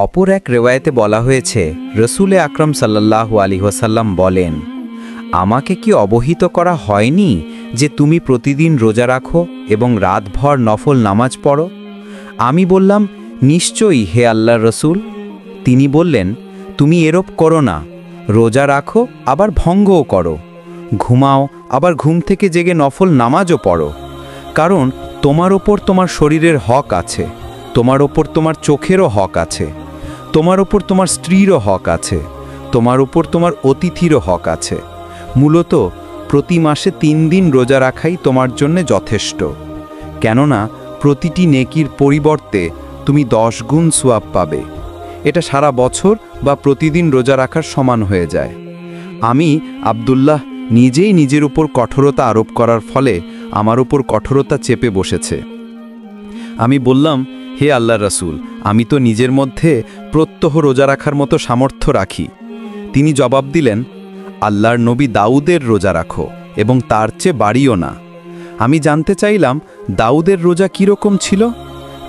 অপর এক রেওয়ায়েতে বলা হয়েছে, রসুলে আকরাম সাল্লাল্লাহু আলাইহি ওয়াসাল্লাম বলেন, আমাকে কি অবহিত করা হয়নি যে তুমি প্রতিদিন রোজা রাখো এবং রাতভর নফল নামাজ পড়ো? আমি বললাম, নিশ্চয়ই হে আল্লাহর রসুল। তিনি বললেন, তুমি এরূপ করো না, রোজা রাখো আবার ভঙ্গও করো, ঘুমাও আবার ঘুম থেকে জেগে নফল নামাজও পড়ো। কারণ তোমার ওপর তোমার শরীরের হক আছে, তোমার ওপর তোমার চোখেরও হক আছে, তোমার ওপর তোমার স্ত্রীরও হক আছে, তোমার ওপর তোমার অতিথিরও হক আছে। মূলত প্রতি মাসে 3 দিন রোজা রাখাই তোমার জন্য যথেষ্ট, কেননা প্রতিটি নেকির পরিবর্তে তুমি 10 গুণ সওয়াব পাবে। এটা সারা বছর বা প্রতিদিন রোজা রাখার সমান হয়ে যায়। আমি আব্দুল্লাহ নিজেই নিজের উপর কঠোরতা আরোপ করার ফলে আমার উপর কঠোরতা চেপে বসেছে। আমি বললাম, হে আল্লাহর রাসূল, আমি তো নিজের মধ্যে প্রত্যহ রোজা রাখার মতো সামর্থ্য রাখি। তিনি জবাব দিলেন, আল্লাহর নবী দাউদের রোজা রাখো এবং তার চেয়ে বাড়িও না। আমি জানতে চাইলাম, দাউদের রোজা কীরকম ছিল?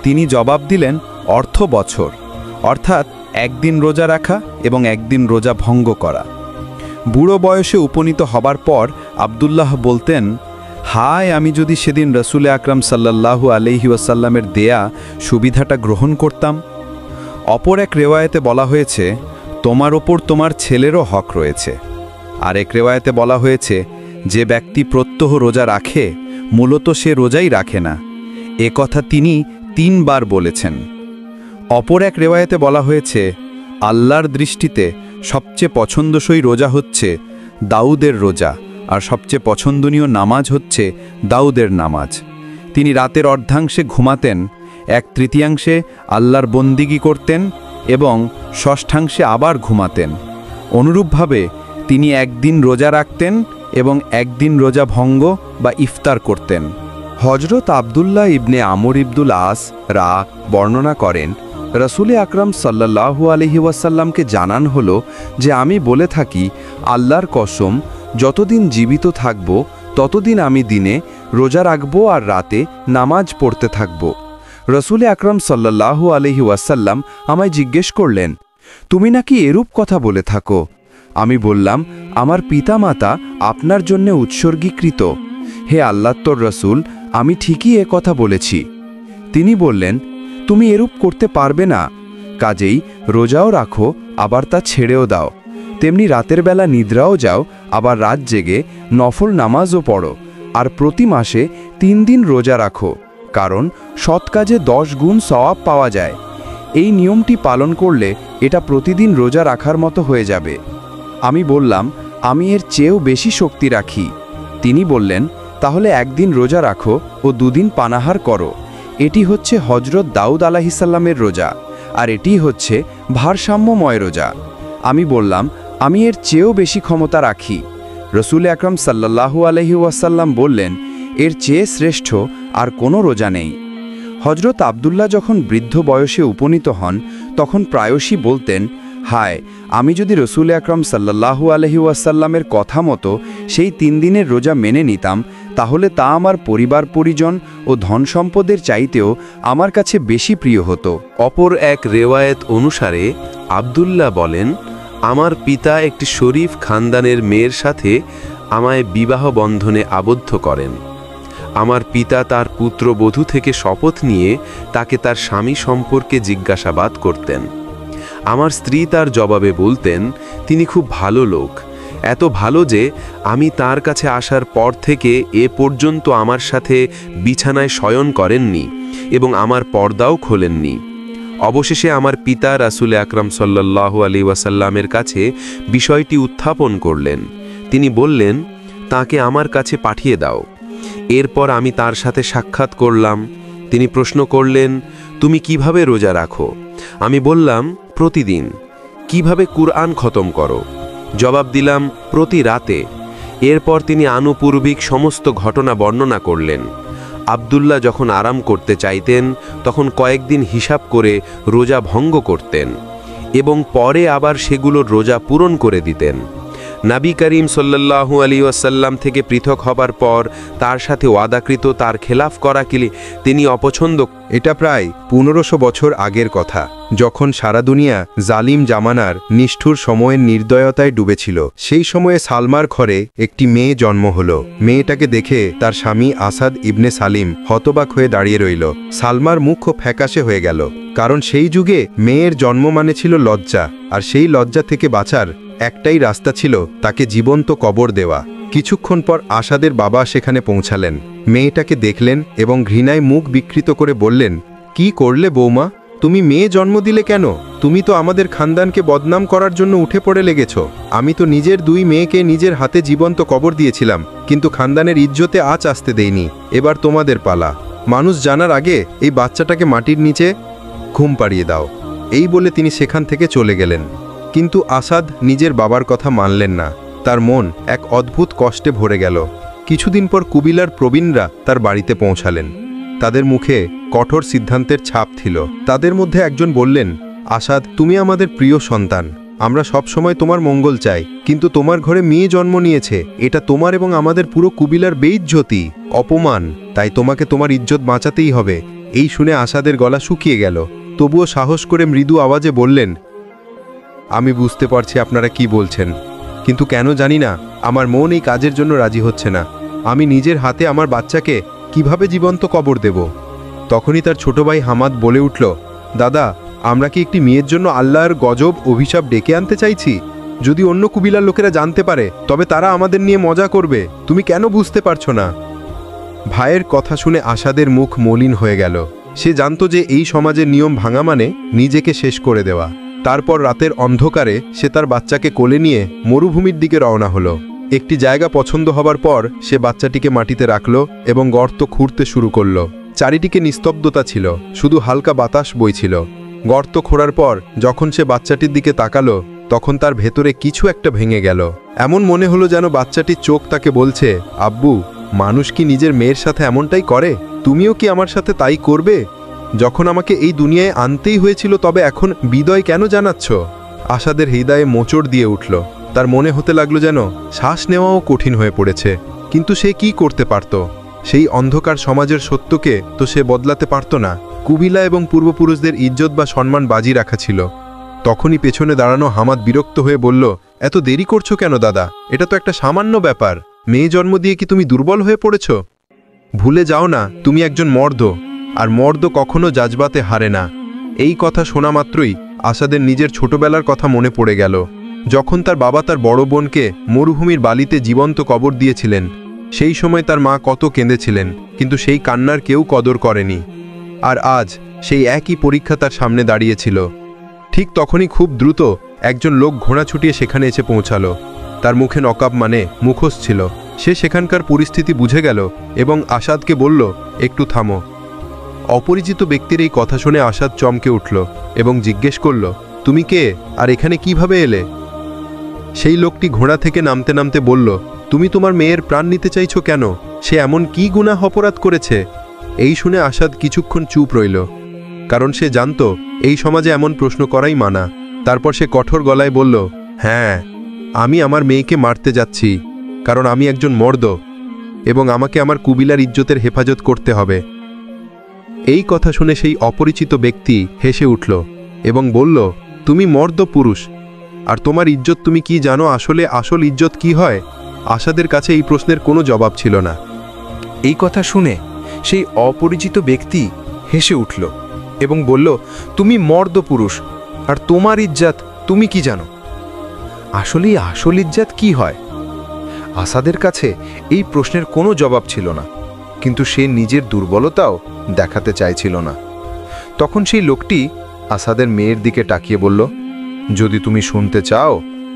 তিনি জবাব দিলেন, অর্থ বছর, অর্থাৎ 1 দিন রোজা রাখা এবং 1 দিন রোজা ভঙ্গ করা। বুড়ো বয়সে উপনীত হবার পর আব্দুল্লাহ বলতেন, হায় আমি যদি সেদিন রসুলে আকরাম সাল্লাল্লাহু আলাইহি ওয়াসাল্লামের দেয়া সুবিধাটা গ্রহণ করতাম। অপর এক রেওয়ায়েতে বলা হয়েছে, তোমার ওপর তোমার ছেলেরও হক রয়েছে। আর এক রেওয়ায়েতে বলা হয়েছে, যে ব্যক্তি প্রত্যহ রোজা রাখে মূলত সে রোজাই রাখে না। এ কথা তিনি 3 বার বলেছেন। অপর এক রেওয়ায়েতে বলা হয়েছে, আল্লাহর দৃষ্টিতে সবচেয়ে পছন্দসই রোজা হচ্ছে দাউদের রোজা, আর সবচেয়ে পছন্দনীয় নামাজ হচ্ছে দাউদের নামাজ। তিনি রাতের অর্ধাংশে ঘুমাতেন, 1/3 আল্লাহর বন্দিগি করতেন এবং ষষ্ঠাংশে আবার ঘুমাতেন। অনুরূপভাবে তিনি 1 দিন রোজা রাখতেন এবং 1 দিন রোজা ভঙ্গ বা ইফতার করতেন। হযরত আব্দুল্লাহ ইবনে আমর ইবনুল আস বর্ণনা করেন, রসুলে আকরাম সাল্লাল্লাহু আলাইহি ওয়াসাল্লামকে জানান হলো যে আমি বলে থাকি, আল্লাহর কসম, যতদিন জীবিত থাকব ততদিন আমি দিনে রোজা রাখব আর রাতে নামাজ পড়তে থাকব। রসুলে আকরাম সাল্লাল্লাহু আলাইহি ওয়াসাল্লাম আমায় জিজ্ঞেস করলেন, তুমি নাকি এরূপ কথা বলে থাকো? আমি বললাম, আমার পিতামাতা আপনার জন্য উৎসর্গীকৃত। হে আল্লাহর রসুল, আমি ঠিকই এ কথা বলেছি। তিনি বললেন, তুমি এরূপ করতে পারবে না, কাজেই রোজাও রাখো আবার তা ছেড়েও দাও। তেমনি রাতের বেলা নিদ্রাও যাও, আবার রাত জেগে নফল নামাজও পড়ো, আর প্রতি মাসে 3 দিন রোজা রাখো, কারণ সৎ কাজে 10 গুণ সওয়াব পাওয়া যায়। এই নিয়মটি পালন করলে এটা প্রতিদিন রোজা রাখার মতো হয়ে যাবে। আমি বললাম, আমি এর চেয়েও বেশি শক্তি রাখি। তিনি বললেন, তাহলে 1 দিন রোজা রাখো ও 2 দিন পানাহার করো। এটি হচ্ছে হযরত দাউদ আলাইহিসসালামের রোজা, আর এটি হচ্ছে ভারসাম্যময় রোজা। আমি বললাম, আমি এর চেয়েও বেশি ক্ষমতা রাখি। রসুল আকরাম সাল্লাল্লাহু আলাইহি ওয়াসাল্লাম বললেন, এর চেয়ে শ্রেষ্ঠ আর কোনো রোজা নেই। হযরত আব্দুল্লাহ যখন বৃদ্ধ বয়সে উপনীত হন তখন প্রায়শই বলতেন, হায় আমি যদি রসুল আকরাম সাল্লাল্লাহু আলাইহি ওয়াসাল্লামের কথা মতো সেই 3 দিনের রোজা মেনে নিতাম, তাহলে তা আমার পরিবার পরিজন ও ধন সম্পদের চাইতেও আমার কাছে বেশি প্রিয় হতো। অপর এক রেওয়ায়েত অনুসারে আব্দুল্লাহ বলেন, আমার পিতা একটি শরীফ খানদানের মেয়ের সাথে আমায় বিবাহ বন্ধনে আবদ্ধ করেন। আমার পিতা তার পুত্রবধূ থেকে শপথ নিয়ে তাকে তার স্বামী সম্পর্কে জিজ্ঞাসাবাদ করতেন। আমার স্ত্রী তার জবাবে বলতেন, তিনি খুব ভালো লোক, এত ভালো যে আমি তার কাছে আসার পর থেকে এ পর্যন্ত আমার সাথে বিছানায় শয়ন করেননি এবং আমার পর্দাও খোলেননি। অবশেষে আমার পিতা রাসূল আকরাম সাল্লাল্লাহু আলাইহি ওয়াসাল্লামের কাছে বিষয়টি উত্থাপন করলেন। তিনি বললেন, তাকে আমার কাছে পাঠিয়ে দাও। এরপর আমি তার সাথে সাক্ষাৎ করলাম। তিনি প্রশ্ন করলেন, তুমি কিভাবে রোজা রাখো? আমি বললাম, প্রতিদিন। কিভাবে কুরআন খতম করো? জবাব দিলাম, প্রতি রাতে। এরপর তিনি আনুপূর্বিক সমস্ত ঘটনা বর্ণনা করলেন। আব্দুল্লাহ যখন আরাম করতে চাইতেন তখন কয়েকদিন হিসাব করে রোজা ভঙ্গ করতেন এবং পরে আবার সেগুলোর রোজা পূরণ করে দিতেন। নবী করিম সাল্লাল্লাহু আলাইহি ওয়াসাল্লাম থেকে পৃথক হবার পর তার সাথে ওয়াদাকৃত তার খেলাফ করা কি তিনি অপছন্দ। এটা প্রায় 1500 বছর আগের কথা, যখন সারা দুনিয়া জালিম জামানার নিষ্ঠুর সময়ের নির্দয়তায় ডুবেছিল। সেই সময়ে সালমার ঘরে একটি মেয়ে জন্ম হলো। মেয়েটাকে দেখে তার স্বামী আসাদ ইবনে সালিম হতবাক হয়ে দাঁড়িয়ে রইল। সালমার মুখ ফ্যাকাশে হয়ে গেল, কারণ সেই যুগে মেয়ের জন্ম মানে ছিল লজ্জা, আর সেই লজ্জা থেকে বাঁচার একটাই রাস্তা ছিল তাকে জীবন্ত কবর দেওয়া। কিছুক্ষণ পর আসাদের বাবা সেখানে পৌঁছালেন। মেয়েটাকে দেখলেন এবং ঘৃণায় মুখ বিকৃত করে বললেন, কি করলে বৌমা? তুমি মেয়ে জন্ম দিলে কেন? তুমি তো আমাদের খানদানকে বদনাম করার জন্য উঠে পড়ে লেগেছ। আমি তো নিজের 2 মেয়েকে নিজের হাতে জীবন্ত কবর দিয়েছিলাম, কিন্তু খানদানের ইজ্জতে আঁচ আসতে দেইনি। এবার তোমাদের পালা। মানুষ জানার আগে এই বাচ্চাটাকে মাটির নিচে ঘুম পাড়িয়ে দাও। এই বলে তিনি সেখান থেকে চলে গেলেন। কিন্তু আসাদ নিজের বাবার কথা মানলেন না। তার মন এক অদ্ভুত কষ্টে ভরে গেল। কিছুদিন পর কুবিলার প্রবীণরা তার বাড়িতে পৌঁছালেন। তাদের মুখে কঠোর সিদ্ধান্তের ছাপ ছিল। তাদের মধ্যে একজন বললেন, আসাদ, তুমি আমাদের প্রিয় সন্তান, আমরা সব সময় তোমার মঙ্গল চাই, কিন্তু তোমার ঘরে মেয়ে জন্ম নিয়েছে, এটা তোমার এবং আমাদের পুরো কুবিলার বেইজ্জতি, অপমান, তাই তোমাকে তোমার ইজ্জত বাঁচাতেই হবে। এই শুনে আসাদের গলা শুকিয়ে গেল। তবুও সাহস করে মৃদু আওয়াজে বললেন, আমি বুঝতে পারছি আপনারা কি বলছেন, কিন্তু কেন জানি না আমার মন এই কাজের জন্য রাজি হচ্ছে না। আমি নিজের হাতে আমার বাচ্চাকে কিভাবে জীবন্ত কবর দেব? তখনই তার ছোট ভাই হামাদ বলে উঠল, দাদা, আমরা কি একটি মেয়ের জন্য আল্লাহর গজব অভিশাপ ডেকে আনতে চাইছি? যদি অন্য কুবিলার লোকেরা জানতে পারে তবে তারা আমাদের নিয়ে মজা করবে। তুমি কেন বুঝতে পারছো না? ভাইয়ের কথা শুনে আসাদের মুখ মলিন হয়ে গেল। সে জানত যে এই সমাজের নিয়ম ভাঙা মানে নিজেকে শেষ করে দেওয়া। তারপর রাতের অন্ধকারে সে তার বাচ্চাকে কোলে নিয়ে মরুভূমির দিকে রওনা হলো। একটি জায়গা পছন্দ হবার পর সে বাচ্চাটিকে মাটিতে রাখল এবং গর্ত খুঁড়তে শুরু করল। চারিদিকে নিস্তব্ধতা ছিল, শুধু হালকা বাতাস বইছিল। গর্ত খোঁড়ার পর যখন সে বাচ্চাটির দিকে তাকালো, তখন তার ভেতরে কিছু একটা ভেঙে গেল। এমন মনে হলো যেন বাচ্চাটির চোখ তাকে বলছে, আব্বু, মানুষ কি নিজের মেয়ের সাথে এমনটাই করে? তুমিও কি আমার সাথে তাই করবে? যখন আমাকে এই দুনিয়ায় আনতেই হয়েছিল, তবে এখন বিদায় কেন জানাচ্ছ? আসাদের হৃদয়ে মোচড় দিয়ে উঠল। তার মনে হতে লাগলো যেন শ্বাস নেওয়াও কঠিন হয়ে পড়েছে। কিন্তু সে কি করতে পারত? সেই অন্ধকার সমাজের সত্যকে তো সে বদলাতে পারত না। কুবিলা এবং পূর্বপুরুষদের ইজ্জত বা সম্মান বাজি রাখা ছিল। তখনই পেছনে দাঁড়ানো হামাদ বিরক্ত হয়ে বলল, এত দেরি করছো কেন দাদা? এটা তো একটা সামান্য ব্যাপার। মেয়ে জন্ম দিয়ে কি তুমি দুর্বল হয়ে পড়েছ? ভুলে যাও না, তুমি একজন মর্দ, আর মর্দ কখনো জাজবাতে হারে না। এই কথা শোনা মাত্রই আসাদের নিজের ছোটবেলার কথা মনে পড়ে গেল, যখন তার বাবা তার বড় বোনকে মরুভূমির বালিতে জীবন্ত কবর দিয়েছিলেন। সেই সময় তার মা কত কেঁদেছিলেন, কিন্তু সেই কান্নার কেউ কদর করেনি। আর আজ সেই একই পরীক্ষা তার সামনে দাঁড়িয়েছিল। ঠিক তখনই খুব দ্রুত একজন লোক ঘোড়া ছুটিয়ে সেখানে এসে পৌঁছালো। তার মুখে নকাব মানে মুখোশ ছিল। সে সেখানকার পরিস্থিতি বুঝে গেল এবং আসাদকে বলল, একটু থামো। অপরিচিত ব্যক্তির এই কথা শুনে আসাদ চমকে উঠল এবং জিজ্ঞেস করল, তুমি কে, আর এখানে কিভাবে এলে? সেই লোকটি ঘোড়া থেকে নামতে নামতে বলল, তুমি তোমার মেয়ের প্রাণ নিতে চাইছো কেন? সে এমন কি গুনাহ অপরাধ করেছে? এই শুনে আসাদ কিছুক্ষণ চুপ রইল, কারণ সে জানত এই সমাজে এমন প্রশ্ন করাই মানা। তারপর সে কঠোর গলায় বলল, হ্যাঁ, আমি আমার মেয়েকে মারতে যাচ্ছি, কারণ আমি একজন মর্দ এবং আমাকে আমার কুবিলার ইজ্জতের হেফাজত করতে হবে। এই কথা শুনে সেই অপরিচিত ব্যক্তি হেসে উঠল এবং বলল, তুমি মর্দ পুরুষ, আর তোমার ইজ্জত তুমি কি জানো? আসলে আসল ইজ্জত কি হয়? আসাদের কাছে এই প্রশ্নের কোনো জবাব ছিল না। এই কথা শুনে সেই অপরিচিত ব্যক্তি হেসে উঠল এবং বলল, তুমি মর্দ পুরুষ, আর তোমার ইজ্জত তুমি কি জানো? আসলেই আসল ইজ্জত কি হয়? আসাদের কাছে এই প্রশ্নের কোনো জবাব ছিল না, কিন্তু সে নিজের দুর্বলতাও দেখাতে চাইছিল না। তখন সেই লোকটি আসাদের মেয়ের দিকে তাকিয়ে বলল, যদি তুমি শুনতে চাও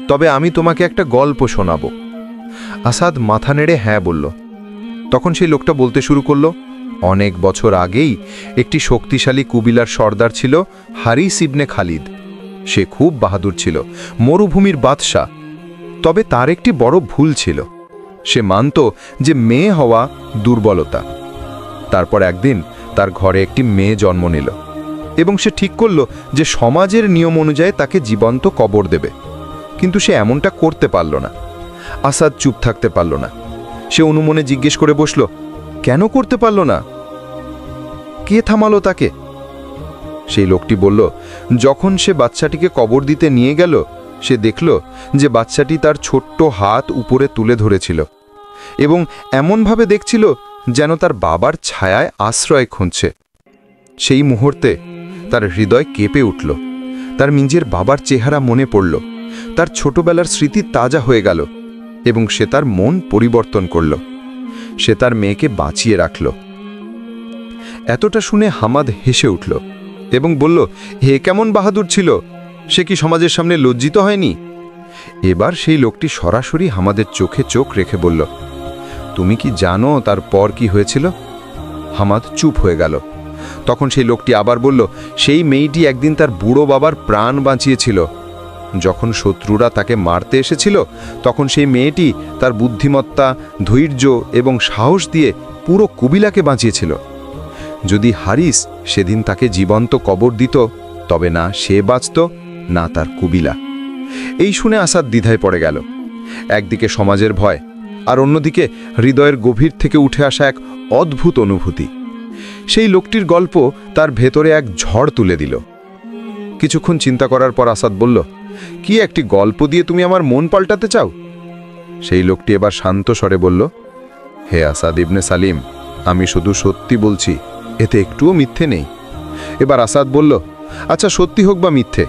তবে আমি তোমাকে একটা গল্প শোনাবো। আসাদ মাথা নেড়ে হ্যাঁ বলল। তখন সেই লোকটা বলতে শুরু করল, অনেক বছর আগেই একটি শক্তিশালী কুবিলার সর্দার ছিল হারিস ইবনে খালিদ। সে খুব বাহাদুর ছিল, মরুভূমির বাদশাহ। তবে তার একটি বড় ভুল ছিল, সে মানত যে মেয়ে হওয়া দুর্বলতা। তারপর একদিন তার ঘরে একটি মেয়ে জন্ম নিল এবং সে ঠিক করল যে সমাজের নিয়ম অনুযায়ী তাকে জীবন্ত কবর দেবে। কিন্তু সে এমনটা করতে পারল না, আসাদ চুপ থাকতে পারল না। সে অনুমনে জিজ্ঞেস করে বসল, কেন করতে পারল না? কে থামালো তাকে? সেই লোকটি বলল, যখন সে বাচ্চাটিকে কবর দিতে নিয়ে গেল, সে দেখল যে বাচ্চাটি তার ছোট্ট হাত উপরে তুলে ধরেছিল এবং এমনভাবে দেখছিল যেন তার বাবার ছায়ায় আশ্রয় খুঁজছে। সেই মুহূর্তে তার হৃদয় কেঁপে উঠল। তার নিজের বাবার চেহারা মনে পড়ল, তার ছোটবেলার স্মৃতি তাজা হয়ে গেল এবং সে তার মন পরিবর্তন করল। সে তার মেয়েকে বাঁচিয়ে রাখল। এতটা শুনে হামাদ হেসে উঠল এবং বলল, হে কেমন বাহাদুর ছিল! সে কি সমাজের সামনে লজ্জিত হয়নি? এবার সেই লোকটি সরাসরি হামাদের চোখে চোখ রেখে বলল, তুমি কি জানো তারপর কি হয়েছিল? হামাদ চুপ হয়ে গেল। তখন সেই লোকটি আবার বলল, সেই মেয়েটি একদিন তার বুড়ো বাবার প্রাণ বাঁচিয়েছিল। যখন শত্রুরা তাকে মারতে এসেছিল, তখন সেই মেয়েটি তার বুদ্ধিমত্তা, ধৈর্য এবং সাহস দিয়ে পুরো কবিলাকে বাঁচিয়েছিল। যদি হারিস সেদিন তাকে জীবন্ত কবর দিত, তবে না সে বাঁচত, না তার কবিলা। এই শুনে আসাদ দ্বিধায় পড়ে গেল। একদিকে সমাজের ভয়, আর অন্যদিকে হৃদয়ের গভীর থেকে উঠে আসা এক অদ্ভুত অনুভূতি। সেই লোকটির গল্প তার ভেতরে এক ঝড় তুলে দিল। কিছুক্ষণ চিন্তা করার পর আসাদ বলল, কি একটি গল্প দিয়ে তুমি আমার মন পাল্টাতে চাও? সেই লোকটি এবার শান্ত স্বরে বলল, হে আসাদ ইবনে সালিম, আমি শুধু সত্যি বলছি, এতে একটুও মিথ্যে নেই। এবার আসাদ বলল, আচ্ছা সত্যি হোক বা মিথ্যে,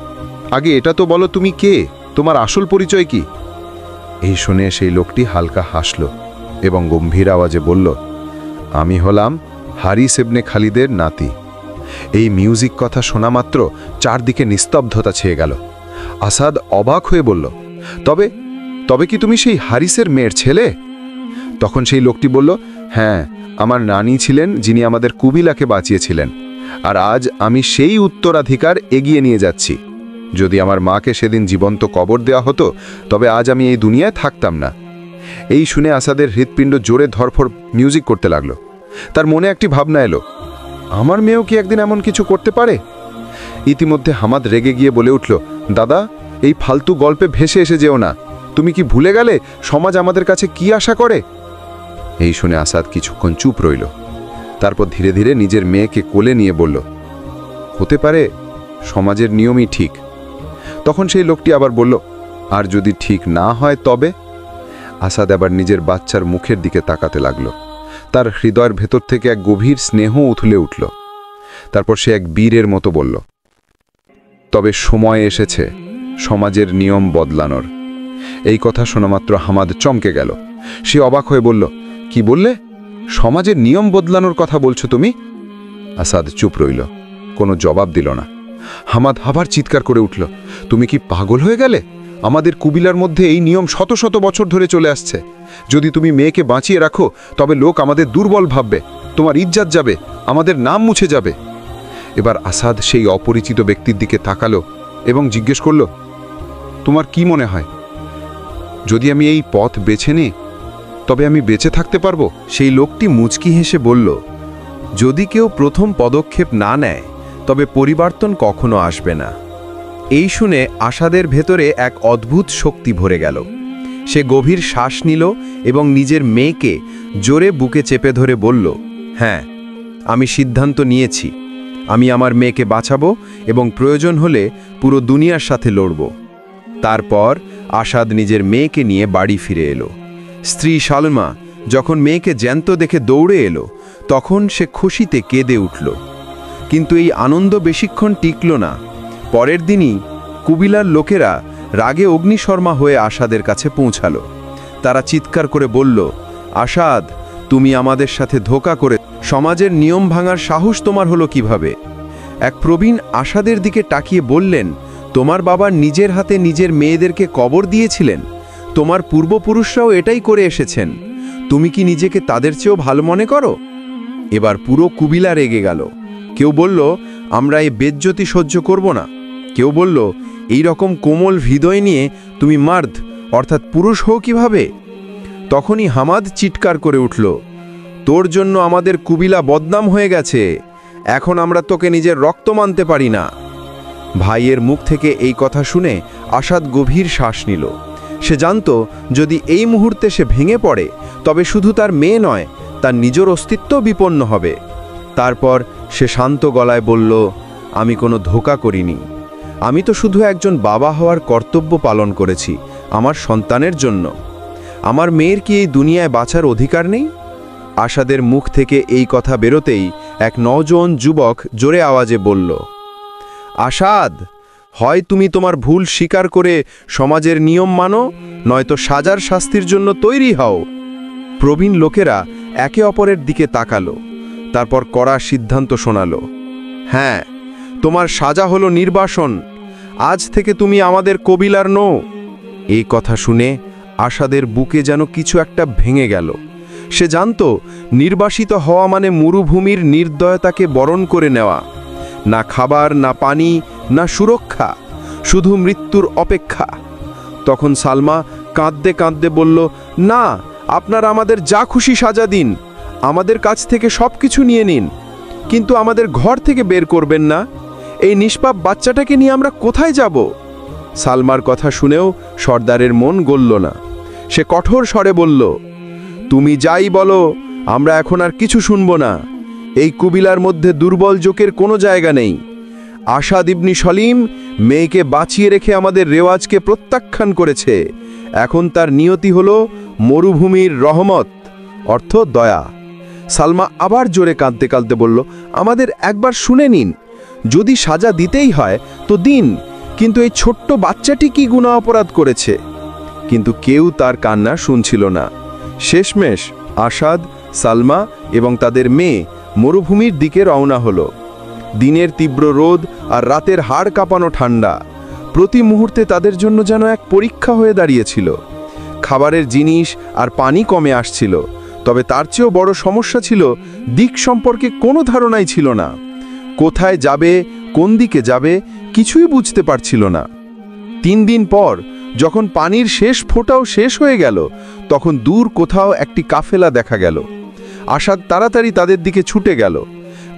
আগে এটা তো বলো তুমি কে, তোমার আসল পরিচয় কি? এই শুনে সেই লোকটি হালকা হাসল এবং গম্ভীর আওয়াজে বলল, আমি হলাম হারিস ইবনে খালিদের নাতি। এই মিউজিক কথা শোনা মাত্র চারদিকে নিস্তব্ধতা ছেয়ে গেল। আসাদ অবাক হয়ে বলল, তবে তবে কি তুমি সেই হারিসের মেয়ের ছেলে? তখন সেই লোকটি বলল, হ্যাঁ, আমার নানি ছিলেন যিনি আমাদের কবিলাকে বাঁচিয়েছিলেন, আর আজ আমি সেই উত্তরাধিকার এগিয়ে নিয়ে যাচ্ছি। যদি আমার মাকে সেদিন জীবন্ত কবর দেওয়া হতো, তবে আজ আমি এই দুনিয়ায় থাকতাম না। এই শুনে আসাদের হৃৎপিণ্ড জোরে ধরফর মিউজিক করতে লাগলো। তার মনে একটি ভাবনা এলো, আমার মেয়েও কি একদিন এমন কিছু করতে পারে? ইতিমধ্যে হামাদ রেগে গিয়ে বলে উঠল, দাদা, এই ফালতু গল্পে ভেসে এসে যেও না। তুমি কি ভুলে গেলে সমাজ আমাদের কাছে কি আশা করে? এই শুনে আসাদ কিছুক্ষণ চুপ রইল। তারপর ধীরে ধীরে নিজের মেয়েকে কোলে নিয়ে বলল, হতে পারে সমাজের নিয়মই ঠিক। তখন সেই লোকটি আবার বলল, আর যদি ঠিক না হয় তবে? আসাদ আবার নিজের বাচ্চার মুখের দিকে তাকাতে লাগলো। তার হৃদয়ের ভেতর থেকে এক গভীর স্নেহ উথলে উঠল। তারপর সে এক বীরের মতো বলল, তবে সময় এসেছে সমাজের নিয়ম বদলানোর। এই কথা শোনা মাত্র হামাদ চমকে গেল। সে অবাক হয়ে বলল, কি বললে? সমাজের নিয়ম বদলানোর কথা বলছো তুমি? আসাদ চুপ রইল, কোনো জবাব দিল না। হামাদ আবার চিৎকার করে উঠল, তুমি কি পাগল হয়ে গেলে? আমাদের কবিলার মধ্যে এই নিয়ম শত শত বছর ধরে চলে আসছে। যদি তুমি মেয়েকে বাঁচিয়ে রাখো, তবে লোক আমাদের দুর্বল ভাববে, তোমার ইজ্জত যাবে, আমাদের নাম মুছে যাবে। এবার আসাদ সেই অপরিচিত ব্যক্তির দিকে তাকালো এবং জিজ্ঞেস করল, তোমার কি মনে হয়, যদি আমি এই পথ বেছে নিই, তবে আমি বেঁচে থাকতে পারবো? সেই লোকটি মুচকি হেসে বলল, যদি কেউ প্রথম পদক্ষেপ না নেয়, তবে পরিবর্তন কখনো আসবে না। এই শুনে আসাদের ভেতরে এক অদ্ভুত শক্তি ভরে গেল। সে গভীর শ্বাস নিল এবং নিজের মেয়েকে জোরে বুকে চেপে ধরে বলল, হ্যাঁ, আমি সিদ্ধান্ত নিয়েছি। আমি আমার মেয়েকে বাঁচাবো এবং প্রয়োজন হলে পুরো দুনিয়ার সাথে লড়ব। তারপর আসাদ নিজের মেয়েকে নিয়ে বাড়ি ফিরে এলো। স্ত্রী সালমা যখন মেয়েকে জ্যান্ত দেখে দৌড়ে এলো, তখন সে খুশিতে কেঁদে উঠল। কিন্তু এই আনন্দ বেশিক্ষণ টিকল না। পরের দিনই কুবিলার লোকেরা রাগে অগ্নিশর্মা হয়ে আসাদের কাছে পৌঁছালো। তারা চিৎকার করে বলল, আসাদ, তুমি আমাদের সাথে ধোঁকা করে সমাজের নিয়ম ভাঙার সাহস তোমার হলো কিভাবে? এক প্রবীণ আসাদের দিকে তাকিয়ে বললেন, তোমার বাবা নিজের হাতে নিজের মেয়েদেরকে কবর দিয়েছিলেন। তোমার পূর্বপুরুষরাও এটাই করে এসেছেন। তুমি কি নিজেকে তাদের চেয়েও ভালো মনে করো? এবার পুরো কুবিলা রেগে গেল। কেউ বলল, আমরা এই বেজ্জতি সহ্য করব না। কেউ বলল, এই রকম কোমল হৃদয় নিয়ে তুমি মার্দ অর্থাৎ পুরুষ হও কিভাবে? তখনই হামাদ চিৎকার করে উঠল, তোর জন্য আমাদের কুবিলা বদনাম হয়ে গেছে। এখন আমরা তোকে নিজের রক্ত মানতে পারি না। ভাইয়ের মুখ থেকে এই কথা শুনে আসাদ গভীর শ্বাস নিল। সে জানত যদি এই মুহূর্তে সে ভেঙে পড়ে তবে শুধু তার মেয়ে নয়, তার নিজের অস্তিত্ব বিপন্ন হবে। তারপর সে শান্ত গলায় বলল, আমি কোনো ধোঁকা করিনি। আমি তো শুধু একজন বাবা হওয়ার কর্তব্য পালন করেছি আমার সন্তানের জন্য। আমার মেয়ের কি এই দুনিয়ায় বাঁচার অধিকার নেই? আসাদের মুখ থেকে এই কথা বেরোতেই এক নওজোয়ান যুবক জোরে আওয়াজে বলল, আসাদ, হয় তুমি তোমার ভুল স্বীকার করে সমাজের নিয়ম মানো, নয়তো সাজার শাস্তির জন্য তৈরি হও। প্রবীণ লোকেরা একে অপরের দিকে তাকালো, তারপর কড়া সিদ্ধান্ত শোনালো। হ্যাঁ, তোমার সাজা হলো নির্বাসন। আজ থেকে তুমি আমাদের কবিলার নও। এই কথা শুনে আসাদের বুকে যেন কিছু একটা ভেঙে গেল। সে জানত নির্বাসিত হওয়া মানে মরুভূমির নির্দয়তাকে বরণ করে নেওয়া। না খাবার, না পানি, না সুরক্ষা, শুধু মৃত্যুর অপেক্ষা। তখন সালমা কাঁদতে কাঁদতে বলল, না, আপনারা আমাদের যা খুশি সাজা দিন, আমাদের কাছ থেকে সব কিছু নিয়ে নিন, কিন্তু আমাদের ঘর থেকে বের করবেন না। এই নিষ্পাপ বাচ্চাটাকে নিয়ে আমরা কোথায় যাব? সালমার কথা শুনেও সর্দারের মন গলল না। সে কঠোর স্বরে বলল, তুমি যাই বলো, আমরা এখন আর কিছু শুনব না। এই কবিলার মধ্যে দুর্বল জোকের কোনো জায়গা নেই। আসাদ ইবনি সলিম মেয়েকে বাঁচিয়ে রেখে আমাদের রেওয়াজকে প্রত্যাখ্যান করেছে। এখন তার নিয়তি হলো মরুভূমির রহমত, অর্থ দয়া। সালমা আবার জোরে কাঁদতে কাঁদতে বলল, আমাদের একবার শুনে নিন। যদি সাজা দিতেই হয় তো দিন, কিন্তু এই ছোট্ট বাচ্চাটি কি গুনাহ অপরাধ করেছে? কিন্তু কেউ তার কান্না শুনছিল না। শেষমেশ আসাদ, সালমা এবং তাদের মেয়ে মরুভূমির দিকে রওনা হলো। দিনের তীব্র রোদ আর রাতের হাড় কাঁপানো ঠান্ডা প্রতি মুহূর্তে তাদের জন্য যেন এক পরীক্ষা হয়ে দাঁড়িয়েছিল। খাবারের জিনিস আর পানি কমে আসছিল, তবে তার চেয়েও বড় সমস্যা ছিল দিক সম্পর্কে কোনো ধারণাই ছিল না। কোথায় যাবে, কোন দিকে যাবে, কিছুই বুঝতে পারছিল না। 3 দিন পর যখন পানির শেষ ফোঁটাও শেষ হয়ে গেল, তখন দূর কোথাও একটি কাফেলা দেখা গেল। আসাদ তাড়াতাড়ি তাদের দিকে ছুটে গেল।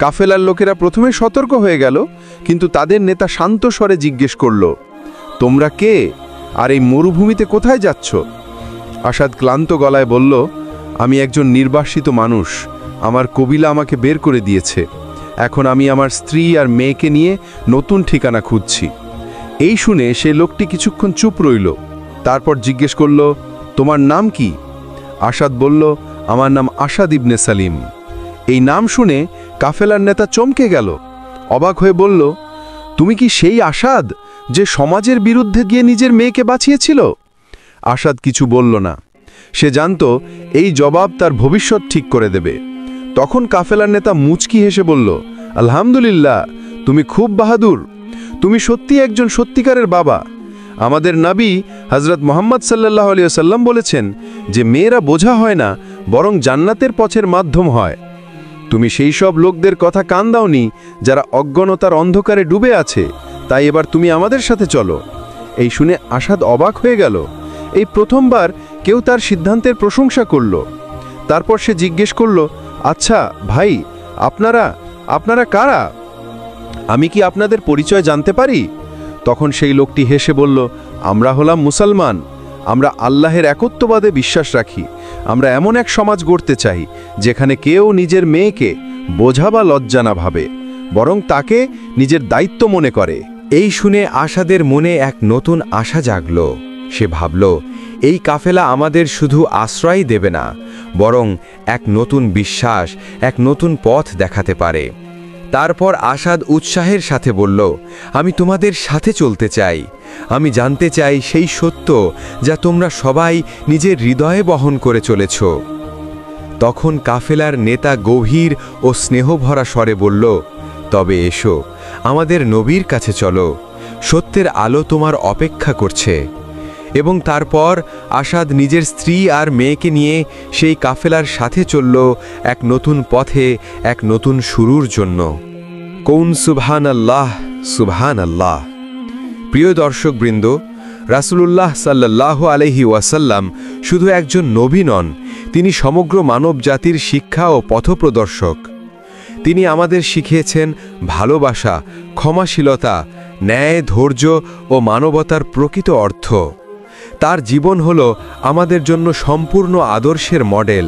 কাফেলার লোকেরা প্রথমে সতর্ক হয়ে গেল, কিন্তু তাদের নেতা শান্ত স্বরে জিজ্ঞেস করল, তোমরা কে, আর এই মরুভূমিতে কোথায় যাচ্ছ? আসাদ ক্লান্ত গলায় বলল, আমি একজন নির্বাসিত মানুষ। আমার কবিলা আমাকে বের করে দিয়েছে। এখন আমি আমার স্ত্রী আর মেয়েকে নিয়ে নতুন ঠিকানা খুঁজছি। এই শুনে সে লোকটি কিছুক্ষণ চুপ রইল। তারপর জিজ্ঞেস করল, তোমার নাম কি? আসাদ বলল, আমার নাম আসাদ ইবনে সালিম। এই নাম শুনে কাফেলার নেতা চমকে গেল। অবাক হয়ে বলল, তুমি কি সেই আসাদ যে সমাজের বিরুদ্ধে গিয়ে নিজের মেয়েকে বাঁচিয়েছিল? আসাদ কিছু বলল না। সে জানত এই জবাব তার ভবিষ্যৎ ঠিক করে দেবে। তখন কাফেলার নেতা মুচকি হেসে বলল, আলহামদুলিল্লাহ, তুমি খুব বাহাদুর। তুমি সত্যি একজন সত্যিকারের বাবা। আমাদের নবী হযরত মুহাম্মদ সাল্লাল্লাহু আলাইহি ওয়াসাল্লাম বলেছেন যে মেয়েরা বোঝা হয় না, বরং জান্নাতের পথের মাধ্যম হয়। তুমি সেই সব লোকদের কথা কান দাওনি যারা অজ্ঞানতার অন্ধকারে ডুবে আছে, তাই এবার তুমি আমাদের সাথে চলো। এই শুনে আসাদ অবাক হয়ে গেল। এই প্রথমবার কেউ তার সিদ্ধান্তের প্রশংসা করল। তারপর সে জিজ্ঞেস করল, আচ্ছা ভাই, আপনারা কারা? আমি কি আপনাদের পরিচয় জানতে পারি? তখন সেই লোকটি হেসে বলল, আমরা হলাম মুসলমান। আমরা আল্লাহের একত্ববাদে বিশ্বাস রাখি। আমরা এমন এক সমাজ গড়তে চাই যেখানে কেউ নিজের মেয়েকে বোঝা বা লজ্জা না ভাবে, বরং তাকে নিজের দায়িত্ব মনে করে। এই শুনে আসাদের মনে এক নতুন আশা জাগল। সে ভাবল, এই কাফেলা আমাদের শুধু আশ্রয় দেবে না, বরং এক নতুন বিশ্বাস, এক নতুন পথ দেখাতে পারে। তারপর আসাদ উৎসাহের সাথে বলল, আমি তোমাদের সাথে চলতে চাই। আমি জানতে চাই সেই সত্য যা তোমরা সবাই নিজের হৃদয়ে বহন করে চলেছ। তখন কাফেলার নেতা গভীর ও স্নেহভরা স্বরে বলল, তবে এসো, আমাদের নবীর কাছে চলো। সত্যের আলো তোমার অপেক্ষা করছে। এবং তারপর আসাদ নিজের স্ত্রী আর মেয়েকে নিয়ে সেই কাফেলার সাথে চলল এক নতুন পথে, এক নতুন শুরুর জন্য। কৌন সুবহানাল্লাহ, সুবহানাল্লাহ। প্রিয় দর্শকবৃন্দ, রাসূলুল্লাহ সাল্লাল্লাহু আলাইহি ওয়াসাল্লাম শুধু একজন নবী নন, তিনি সমগ্র মানব জাতির শিক্ষা ও পথপ্রদর্শক। তিনি আমাদের শিখিয়েছেন ভালোবাসা, ক্ষমাশীলতা, ন্যায়, ধৈর্য ও মানবতার প্রকৃত অর্থ। তার জীবন হলো আমাদের জন্য সম্পূর্ণ আদর্শের মডেল।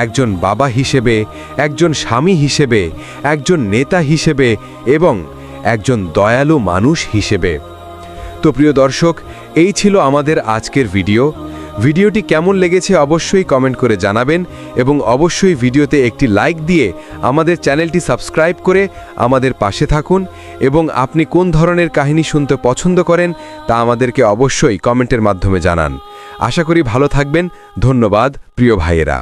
একজন বাবা হিসেবে, একজন স্বামী হিসেবে, একজন নেতা হিসেবে এবং একজন দয়ালু মানুষ হিসেবে। তো প্রিয় দর্শক, এই ছিল আমাদের আজকের ভিডিওটি কেমন লেগেছে অবশ্যই কমেন্ট করে জানাবেন এবং অবশ্যই ভিডিওতে একটি লাইক দিয়ে আমাদের চ্যানেলটি সাবস্ক্রাইব করে আমাদের পাশে থাকুন এবং আপনি কোন ধরনের কাহিনী শুনতে পছন্দ করেন তা আমাদেরকে অবশ্যই কমেন্টের মাধ্যমে জানান। আশা করি ভালো থাকবেন। ধন্যবাদ প্রিয় ভাইয়েরা।